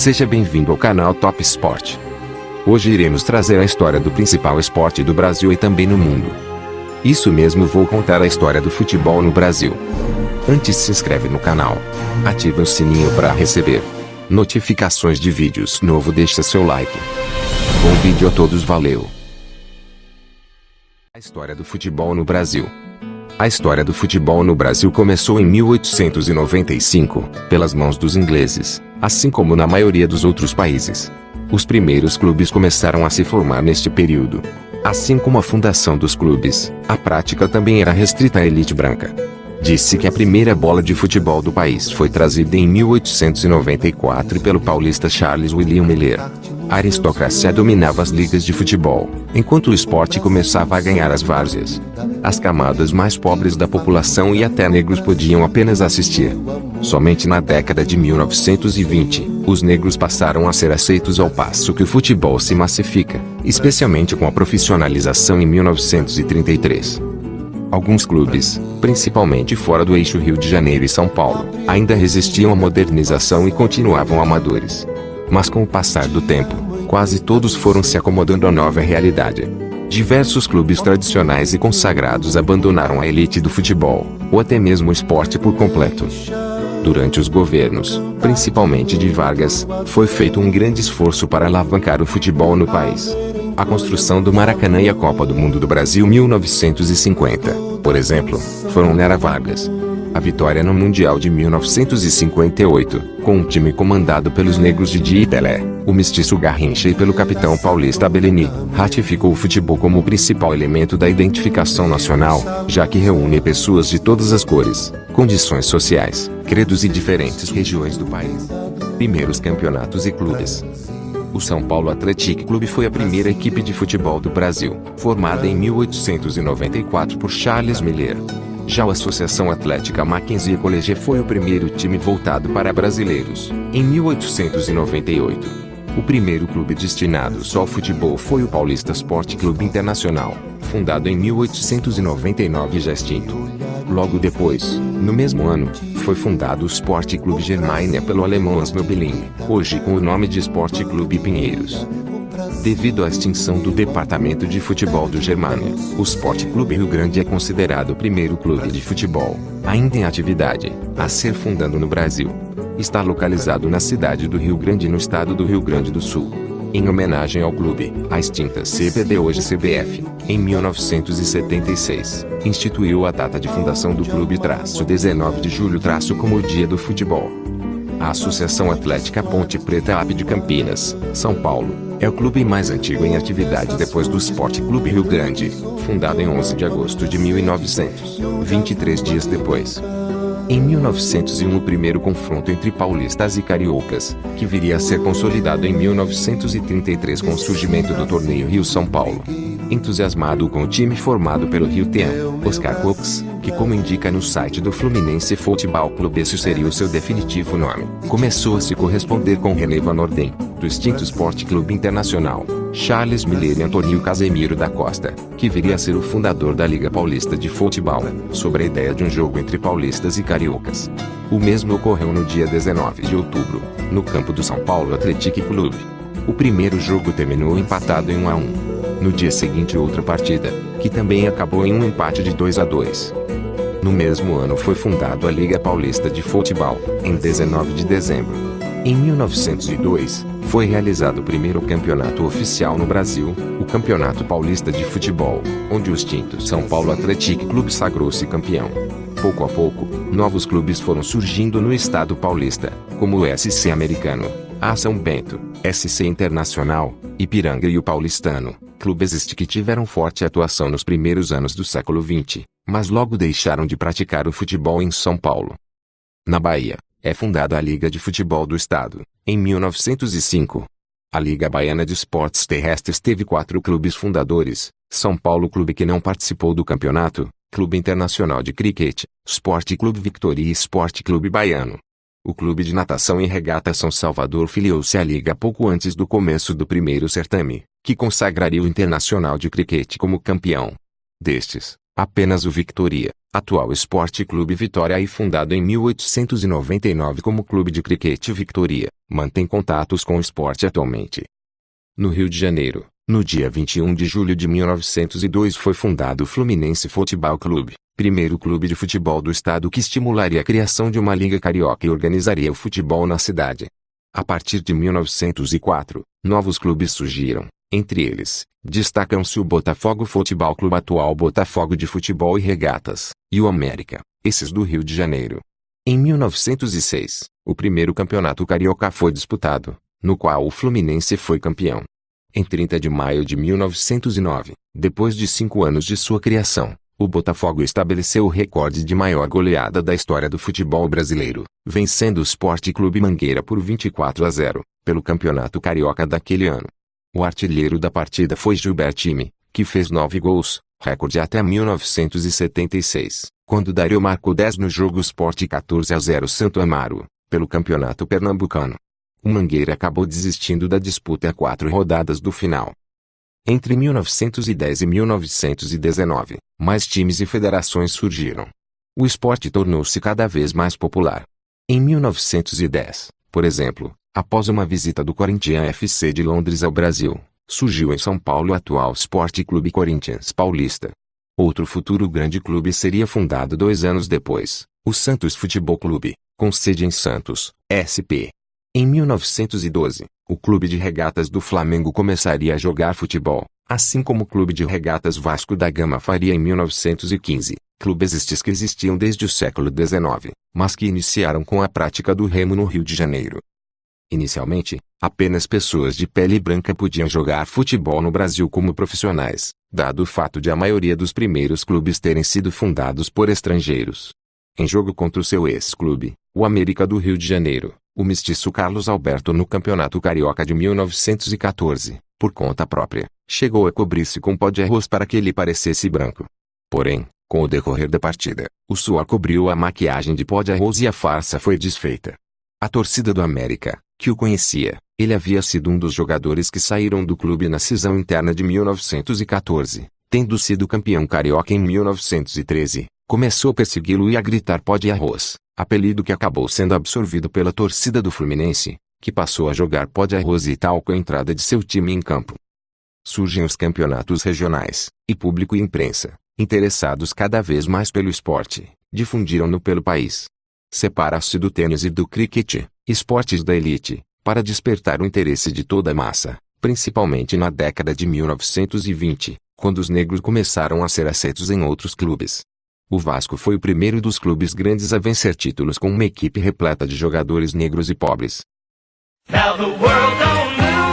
Seja bem-vindo ao canal Top Sport. Hoje iremos trazer a história do principal esporte do Brasil e também no mundo. Isso mesmo, vou contar a história do futebol no Brasil. Antes, se inscreve no canal, ativa o sininho para receber notificações de vídeos novos, deixa seu like. Bom vídeo a todos, valeu! A história do futebol no Brasil. A história do futebol no Brasil começou em 1895, pelas mãos dos ingleses, assim como na maioria dos outros países. Os primeiros clubes começaram a se formar neste período. Assim como a fundação dos clubes, a prática também era restrita à elite branca. Disse que a primeira bola de futebol do país foi trazida em 1894 pelo paulista Charles William Miller. A aristocracia dominava as ligas de futebol, enquanto o esporte começava a ganhar as várzeas. As camadas mais pobres da população e até negros podiam apenas assistir. Somente na década de 1920, os negros passaram a ser aceitos, ao passo que o futebol se massifica, especialmente com a profissionalização em 1933. Alguns clubes, principalmente fora do eixo Rio de Janeiro e São Paulo, ainda resistiam à modernização e continuavam amadores. Mas com o passar do tempo, quase todos foram se acomodando à nova realidade. Diversos clubes tradicionais e consagrados abandonaram a elite do futebol, ou até mesmo o esporte por completo. Durante os governos, principalmente de Vargas, foi feito um grande esforço para alavancar o futebol no país. A construção do Maracanã e a Copa do Mundo do Brasil 1950, por exemplo, foram na era Vargas. A vitória no Mundial de 1958, com um time comandado pelos negros Didi e Pelé, o mestiço Garrincha e pelo capitão paulista Beleni, ratificou o futebol como o principal elemento da identificação nacional, já que reúne pessoas de todas as cores, condições sociais, credos e diferentes regiões do país. Primeiros campeonatos e clubes. O São Paulo Athletic Clube foi a primeira equipe de futebol do Brasil, formada em 1894 por Charles Miller. Já a Associação Atlética Mackenzie College foi o primeiro time voltado para brasileiros, em 1898. O primeiro clube destinado só ao futebol foi o Paulista Sport Clube Internacional, fundado em 1899 e já extinto. Logo depois, no mesmo ano, foi fundado o Sport Clube Germania pelo alemão Hans Nobelin, hoje com o nome de Sport Clube Pinheiros. Devido à extinção do departamento de futebol do Germania, o Sport Clube Rio Grande é considerado o primeiro clube de futebol, ainda em atividade, a ser fundado no Brasil. Está localizado na cidade do Rio Grande, no estado do Rio Grande do Sul. Em homenagem ao clube, a extinta CBD, hoje CBF, em 1976, instituiu a data de fundação do clube 19 de julho como o Dia do Futebol. A Associação Atlética Ponte Preta AB de Campinas, São Paulo, é o clube mais antigo em atividade depois do Sport Clube Rio Grande, fundado em 11 de agosto de 1900, 23 dias depois. Em 1901, o primeiro confronto entre paulistas e cariocas, que viria a ser consolidado em 1933 com o surgimento do torneio Rio-São Paulo. Entusiasmado com o time formado pelo Rio Team, Oscar Cox, que, como indica no site do Fluminense Futebol Clube, esse seria o seu definitivo nome, começou a se corresponder com René Van Orden, do extinto Sport Clube Internacional, Charles Miller e Antônio Casemiro da Costa, que viria a ser o fundador da Liga Paulista de Futebol, sobre a ideia de um jogo entre paulistas e cariocas. O mesmo ocorreu no dia 19 de outubro, no campo do São Paulo Athletic Clube. O primeiro jogo terminou empatado em 1-1. No dia seguinte, outra partida, que também acabou em um empate de 2-2. No mesmo ano foi fundado a Liga Paulista de Futebol, em 19 de dezembro. Em 1902, foi realizado o primeiro campeonato oficial no Brasil, o Campeonato Paulista de Futebol, onde o extinto São Paulo Athletic Clube sagrou-se campeão. Pouco a pouco, novos clubes foram surgindo no estado paulista, como o SC Americano, a São Bento, SC Internacional, Ipiranga e o Paulistano, clubes estes que tiveram forte atuação nos primeiros anos do século XX, mas logo deixaram de praticar o futebol em São Paulo. Na Bahia, é fundada a Liga de Futebol do Estado, em 1905. A Liga Baiana de Esportes Terrestres teve 4 clubes fundadores: São Paulo Clube, que não participou do campeonato, Clube Internacional de Cricket, Sport Clube Victoria e Sport Clube Baiano. O Clube de Natação e Regata São Salvador filiou-se à liga pouco antes do começo do primeiro certame, que consagraria o Internacional de Cricket como campeão. Destes, apenas o Victoria, Atual Esporte Clube Vitória e fundado em 1899 como Clube de Criquete Vitória, mantém contatos com o esporte atualmente. No Rio de Janeiro, no dia 21 de julho de 1902 foi fundado o Fluminense Futebol Clube, primeiro clube de futebol do estado que estimularia a criação de uma liga carioca e organizaria o futebol na cidade. A partir de 1904, novos clubes surgiram. Entre eles, destacam-se o Botafogo Futebol Clube, atual Botafogo de Futebol e Regatas, e o América, esses do Rio de Janeiro. Em 1906, o primeiro campeonato carioca foi disputado, no qual o Fluminense foi campeão. Em 30 de maio de 1909, depois de 5 anos de sua criação, o Botafogo estabeleceu o recorde de maior goleada da história do futebol brasileiro, vencendo o Sport Clube Mangueira por 24-0, pelo campeonato carioca daquele ano. O artilheiro da partida foi Gilbertini, que fez 9 gols, recorde até 1976, quando Dario marcou 10 no jogo Sport 14-0 Santo Amaro, pelo campeonato pernambucano. O Mangueira acabou desistindo da disputa a 4 rodadas do final. Entre 1910 e 1919, mais times e federações surgiram. O esporte tornou-se cada vez mais popular. Em 1910, por exemplo, após uma visita do Corinthians FC de Londres ao Brasil, surgiu em São Paulo o atual Sport Clube Corinthians Paulista. Outro futuro grande clube seria fundado 2 anos depois, o Santos Futebol Clube, com sede em Santos, SP. Em 1912, o Clube de Regatas do Flamengo começaria a jogar futebol, assim como o Clube de Regatas Vasco da Gama faria em 1915, clubes estes que existiam desde o século XIX, mas que iniciaram com a prática do remo no Rio de Janeiro. Inicialmente, apenas pessoas de pele branca podiam jogar futebol no Brasil como profissionais, dado o fato de a maioria dos primeiros clubes terem sido fundados por estrangeiros. Em jogo contra o seu ex-clube, o América do Rio de Janeiro, o mestiço Carlos Alberto no Campeonato Carioca de 1914, por conta própria, chegou a cobrir-se com pó de arroz para que ele parecesse branco. Porém, com o decorrer da partida, o suor cobriu a maquiagem de pó de arroz e a farsa foi desfeita. A torcida do América, que o conhecia, ele havia sido um dos jogadores que saíram do clube na cisão interna de 1914, tendo sido campeão carioca em 1913, começou a persegui-lo e a gritar pó de arroz, apelido que acabou sendo absorvido pela torcida do Fluminense, que passou a jogar pó de arroz e tal com a entrada de seu time em campo. Surgem os campeonatos regionais, e público e imprensa, interessados cada vez mais pelo esporte, difundiram-no pelo país. Separa-se do tênis e do cricket, esportes da elite, para despertar o interesse de toda a massa, principalmente na década de 1920, quando os negros começaram a ser aceitos em outros clubes. O Vasco foi o primeiro dos clubes grandes a vencer títulos com uma equipe repleta de jogadores negros e pobres. Now the world don't move.